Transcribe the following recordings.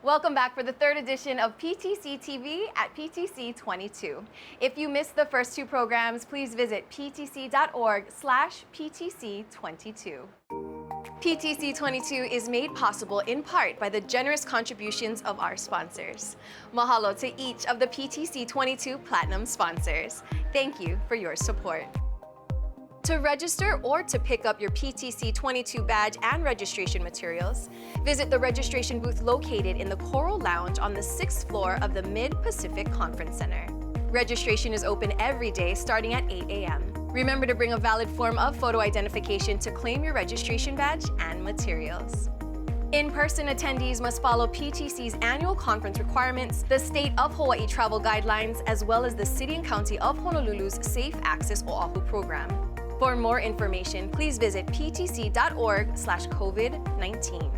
Welcome back for the third edition of PTC-TV at PTC'22. If you missed the first two programs, please visit ptc.org/PTC'22. PTC'22 is made possible in part by the generous contributions of our sponsors. Mahalo to each of the PTC'22 Platinum sponsors. Thank you for your support. To register or to pick up your PTC'22 badge and registration materials, visit the registration booth located in the Coral Lounge on the 6th floor of the Mid-Pacific Conference Center. Registration is open every day starting at 8 a.m. Remember to bring a valid form of photo identification to claim your registration badge and materials. In-person attendees must follow PTC's annual conference requirements, the State of Hawaii travel guidelines, as well as the City and County of Honolulu's Safe Access Oahu program. For more information, please visit ptc.org/COVID-19.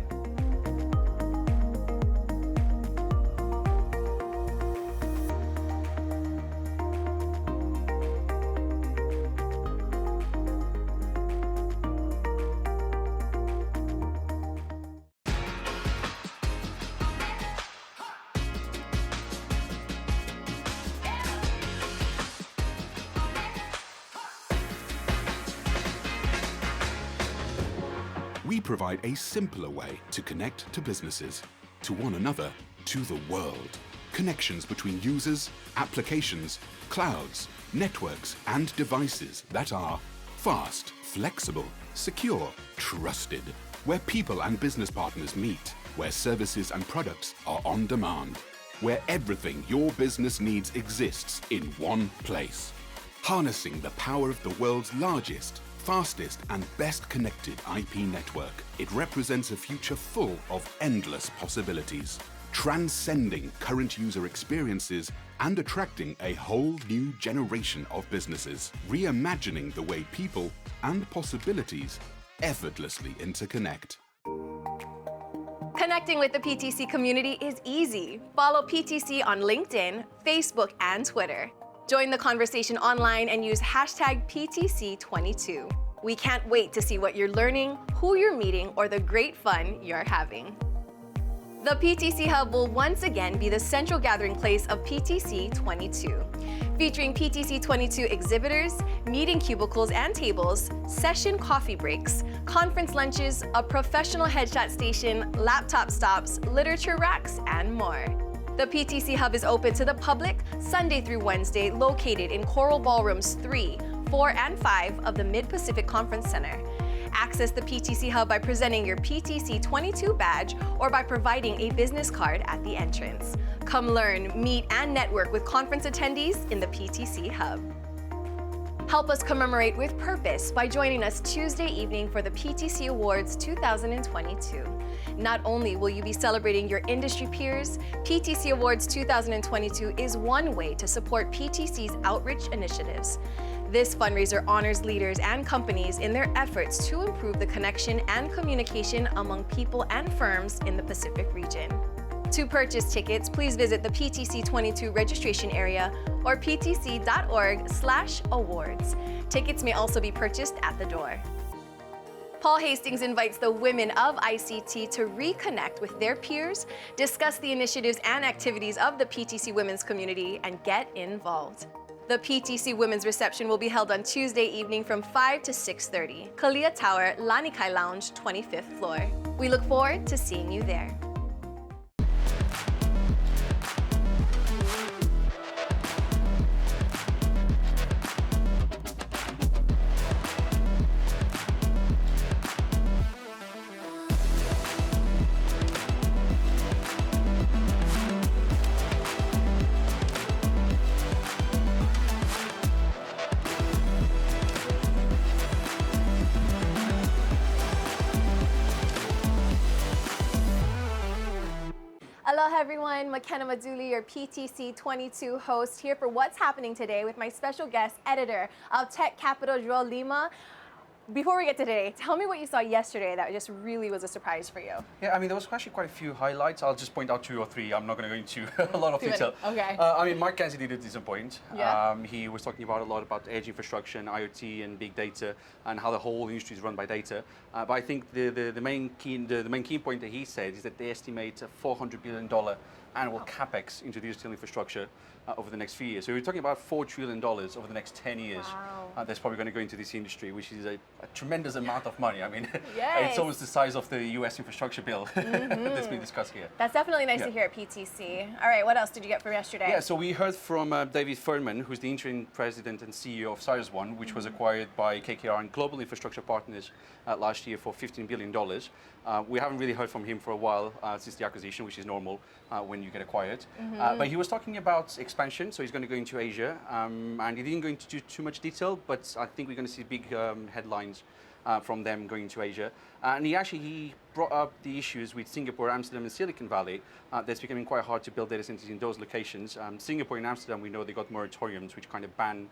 We provide a simpler way to connect to businesses, to one another, to the world. Connections between users, applications, clouds, networks, and devices that are fast, flexible, secure, trusted. Where people and business partners meet. Where services and products are on demand. Where everything your business needs exists in one place. Harnessing the power of the world's largest, fastest and best connected IP network, it represents a future full of endless possibilities, transcending current user experiences and attracting a whole new generation of businesses, reimagining the way people and possibilities effortlessly interconnect. Connecting with the PTC community is easy. Follow PTC on LinkedIn, Facebook, and Twitter. Join the conversation online and use hashtag PTC'22. We can't wait to see what you're learning, who you're meeting, or the great fun you're having. The PTC Hub will once again be the central gathering place of PTC'22, featuring PTC'22 exhibitors, meeting cubicles and tables, session coffee breaks, conference lunches, a professional headshot station, laptop stops, literature racks, and more. The PTC Hub is open to the public Sunday through Wednesday, located in Coral Ballrooms 3, 4, and 5 of the Mid-Pacific Conference Center. Access the PTC Hub by presenting your PTC'22 badge or by providing a business card at the entrance. Come learn, meet, and network with conference attendees in the PTC Hub. Help us commemorate with purpose by joining us Tuesday evening for the PTC Awards 2022. Not only will you be celebrating your industry peers, PTC Awards 2022 is one way to support PTC's outreach initiatives. This fundraiser honors leaders and companies in their efforts to improve the connection and communication among people and firms in the Pacific region. To purchase tickets, please visit the PTC'22 registration area or ptc.org/awards. Tickets may also be purchased at the door. Paul Hastings invites the women of ICT to reconnect with their peers, discuss the initiatives and activities of the PTC women's community, and get involved. The PTC Women's Reception will be held on Tuesday evening from 5 to 6:30, Kalia Tower, Lanikai Lounge, 25th floor. We look forward to seeing you there. Aloha everyone, McKenna Maduli, your PTC'22 host, here for What's Happening Today with my special guest editor of Tech Capital, Joel Lima. Before we get to today, tell me what you saw yesterday that just really was a surprise for you. Yeah, I mean, there was actually quite a few highlights. I'll just point out 2 or 3. I'm not going to go into a lot of Too many. detail. Okay. I mean, Mark Kenzie did disappoint. Yeah. He was talking about a lot about edge infrastructure and IoT and big data and how the whole industry is run by data. But I think the main key point that he said is that they estimate a $400 billion annual capex into digital infrastructure over the next few years. So we're talking about $4 trillion over the next 10 years. Wow. That's probably going to go into this industry, which is a tremendous amount of money. I mean, Yes. it's almost the size of the US infrastructure bill that's been discussed here. That's definitely nice Yeah. to hear at PTC. All right, what else did you get from yesterday? Yeah, so we heard from David Furman, who's the interim president and CEO of CyrusOne, which was acquired by KKR and Global Infrastructure Partners last year for $15 billion. We haven't really heard from him for a while since the acquisition, which is normal when you get acquired. But he was talking about expansion, so he's going to go into Asia, and he didn't go into too much detail, but I think we're going to see big headlines from them going to Asia. And he brought up the issues with Singapore, Amsterdam, and Silicon Valley. That's becoming quite hard to build data centers in those locations. Singapore and Amsterdam, we know they got moratoriums, which kind of ban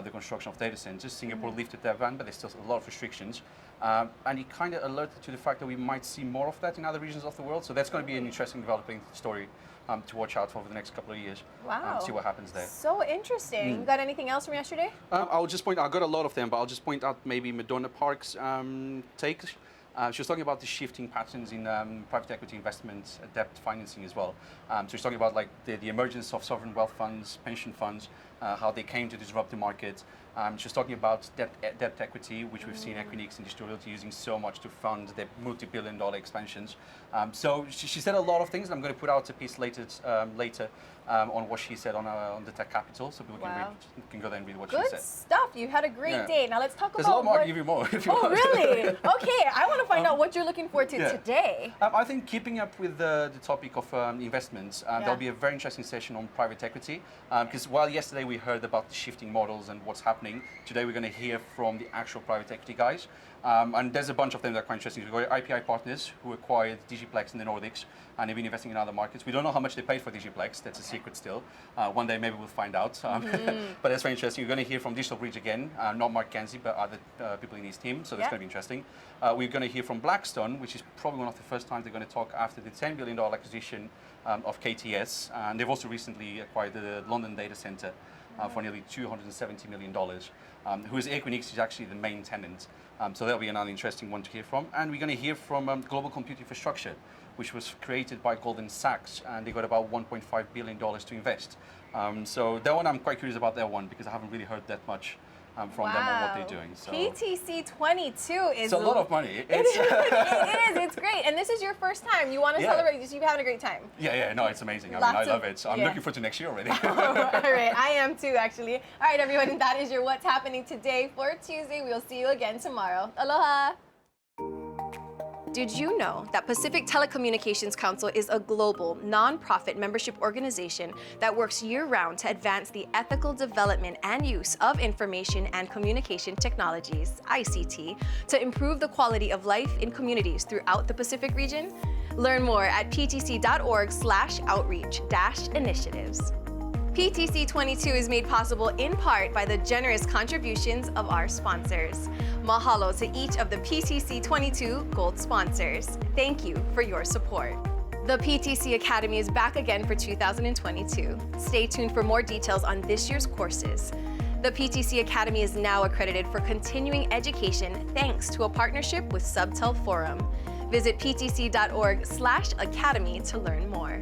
the construction of data centers. Singapore lifted their ban, but there's still a lot of restrictions. And he kind of alerted to the fact that we might see more of that in other regions of the world. So that's going to be an interesting developing story to watch out for over the next couple of years. Wow. See what happens there. So interesting. You got anything else from yesterday? I'll just point out, I got a lot of them, but I'll just point out maybe Madonna Park's take. She was talking about the shifting patterns in private equity investment, debt financing as well. So she's talking about like the emergence of sovereign wealth funds, pension funds, how they came to disrupt the market. She was talking about debt equity, which we've seen Equinix and Digital Realty using so much to fund their multi-billion-dollar expansions. So she said a lot of things. I'm going to put out a piece later on what she said on the Tech Capital, so people can go there and read what she Good said. stuff. You had a great day. Now let's talk There's about a lot more. I'll give you more if you want. Oh, really? Okay. I want to find out what you're looking forward to today. I think keeping up with the topic of investments, there'll be a very interesting session on private equity. Because while yesterday we heard about the shifting models and what's happening, today we're going to hear from the actual private equity guys. And there's a bunch of them that are quite interesting. We've got IPI Partners, who acquired Digiplex in the Nordics, and they've been investing in other markets. We don't know how much they paid for Digiplex. That's a secret still. One day maybe we'll find out. But that's very interesting. You're going to hear from Digital Bridge again, not Mark Kenzie, but other people in his team. So that's going to be interesting. We're going to hear from Blackstone, which is probably one of the first times they're going to talk after the $10 billion acquisition of KTS. And they've also recently acquired the London data center for nearly $270 million. Whose Equinix is actually the main tenant. So that'll be another interesting one to hear from. And we're going to hear from Global Compute Infrastructure, which was created by Goldman Sachs, and they got about $1.5 billion to invest. So that one, I'm quite curious about that one, because I haven't really heard that much from them on what they're doing. So. PTC'22 is It's a lot of money. It is. It's great. And this is your first time. You want to celebrate. You're having a great time. Yeah. No, it's amazing. I mean, I love it. So I'm looking forward to next year already. All right. I am too, actually. All right, everyone. That is your What's Happening Today for Tuesday. We'll see you again tomorrow. Aloha. Did you know that Pacific Telecommunications Council is a global, non-profit membership organization that works year-round to advance the ethical development and use of information and communication technologies, ICT, to improve the quality of life in communities throughout the Pacific region? Learn more at ptc.org/outreach-initiatives. PTC'22 is made possible in part by the generous contributions of our sponsors. Mahalo to each of the PTC'22 Gold sponsors. Thank you for your support. The PTC Academy is back again for 2022. Stay tuned for more details on this year's courses. The PTC Academy is now accredited for continuing education thanks to a partnership with Subtel Forum. Visit ptc.org/academy to learn more.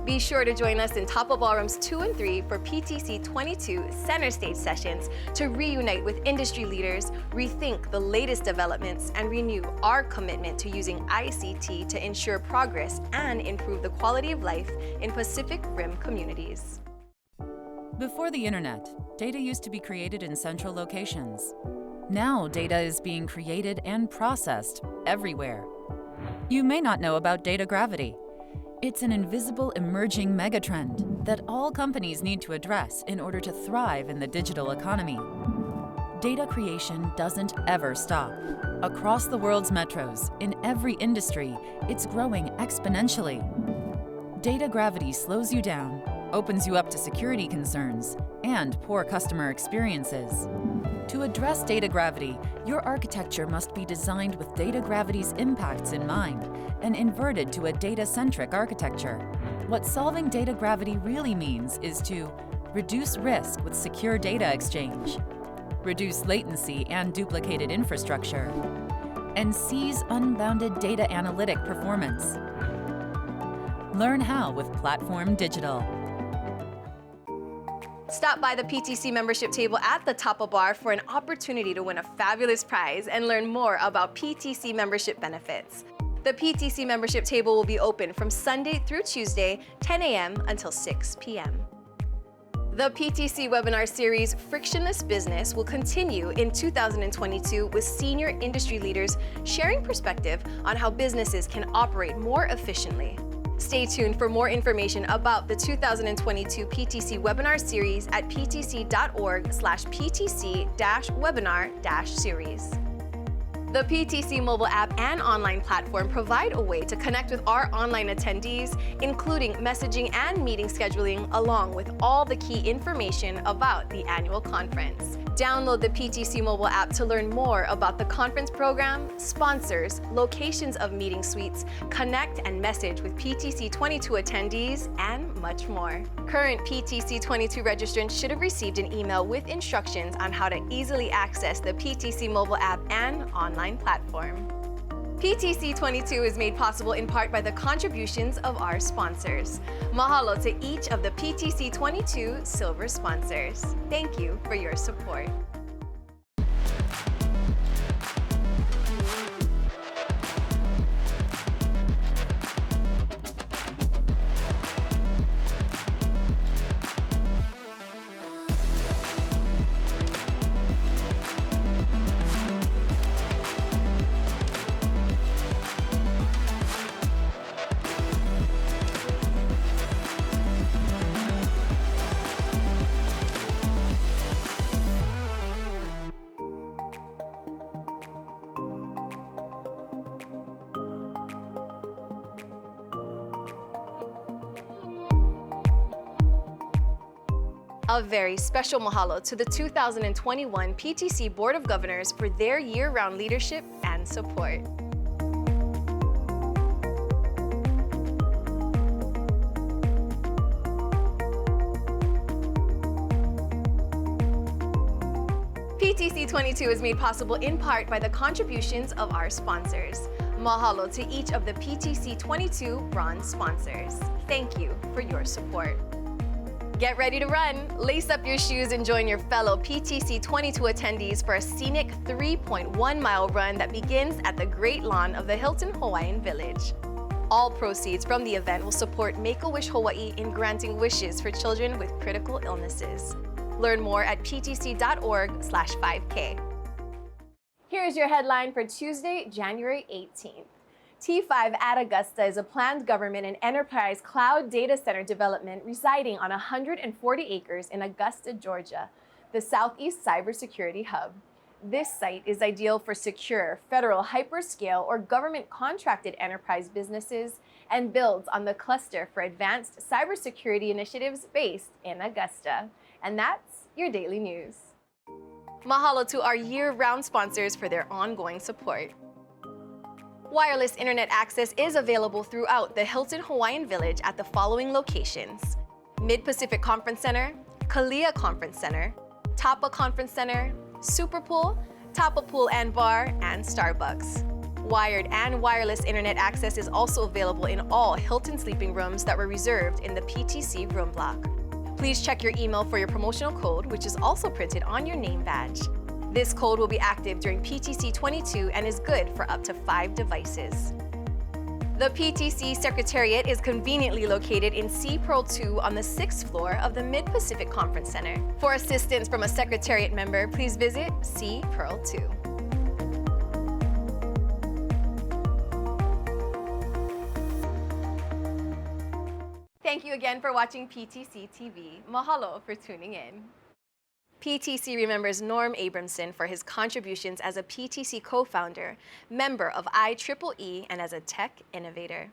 Be sure to join us in Top of Ballrooms 2 and 3 for PTC'22 Center Stage sessions to reunite with industry leaders, rethink the latest developments, and renew our commitment to using ICT to ensure progress and improve the quality of life in Pacific Rim communities. Before the internet, data used to be created in central locations. Now data is being created and processed everywhere. You may not know about data gravity. It's an invisible emerging megatrend that all companies need to address in order to thrive in the digital economy. Data creation doesn't ever stop. Across the world's metros, in every industry, it's growing exponentially. Data gravity slows you down, opens you up to security concerns, and poor customer experiences. To address data gravity, your architecture must be designed with data gravity's impacts in mind and inverted to a data-centric architecture. What solving data gravity really means is to reduce risk with secure data exchange, reduce latency and duplicated infrastructure, and seize unbounded data analytic performance. Learn how with Platform Digital. Stop by the PTC membership table at the Tapa Bar for an opportunity to win a fabulous prize and learn more about PTC membership benefits. The PTC membership table will be open from Sunday through Tuesday, 10 a.m. until 6 p.m. The PTC webinar series Frictionless Business will continue in 2022 with senior industry leaders sharing perspective on how businesses can operate more efficiently. Stay tuned for more information about the 2022 PTC webinar series at ptc.org/ptc-webinar-series. The PTC mobile app and online platform provide a way to connect with our online attendees, including messaging and meeting scheduling, along with all the key information about the annual conference. Download the PTC mobile app to learn more about the conference program, sponsors, locations of meeting suites, connect and message with PTC'22 attendees, and much more. Current PTC'22 registrants should have received an email with instructions on how to easily access the PTC mobile app and online platform. PTC'22 is made possible in part by the contributions of our sponsors. Mahalo to each of the PTC'22 silver sponsors. Thank you for your support. A very special mahalo to the 2021 PTC Board of Governors for their year-round leadership and support. PTC'22 is made possible in part by the contributions of our sponsors. Mahalo to each of the PTC'22 bronze sponsors. Thank you for your support. Get ready to run! Lace up your shoes and join your fellow PTC'22 attendees for a scenic 3.1-mile run that begins at the Great Lawn of the Hilton Hawaiian Village. All proceeds from the event will support Make-A-Wish Hawaii in granting wishes for children with critical illnesses. Learn more at ptc.org/5K. Here's your headline for Tuesday, January 18th. T5 at Augusta is a planned government and enterprise cloud data center development residing on 140 acres in Augusta, Georgia, the Southeast Cybersecurity Hub. This site is ideal for secure, federal hyperscale or government-contracted enterprise businesses and builds on the cluster for advanced cybersecurity initiatives based in Augusta. And that's your daily news. Mahalo to our year-round sponsors for their ongoing support. Wireless internet access is available throughout the Hilton Hawaiian Village at the following locations: Mid-Pacific Conference Center, Kalia Conference Center, Tapa Conference Center, Super Pool, Tapa Pool and Bar, and Starbucks. Wired and wireless internet access is also available in all Hilton sleeping rooms that were reserved in the PTC room block. Please check your email for your promotional code, which is also printed on your name badge. This code will be active during PTC'22 and is good for up to 5 devices. The PTC Secretariat is conveniently located in C-Pearl 2 on the 6th floor of the Mid-Pacific Conference Center. For assistance from a Secretariat member, please visit C-Pearl 2. Thank you again for watching PTC-TV. Mahalo for tuning in. PTC remembers Norm Abramson for his contributions as a PTC co-founder, member of IEEE, and as a tech innovator.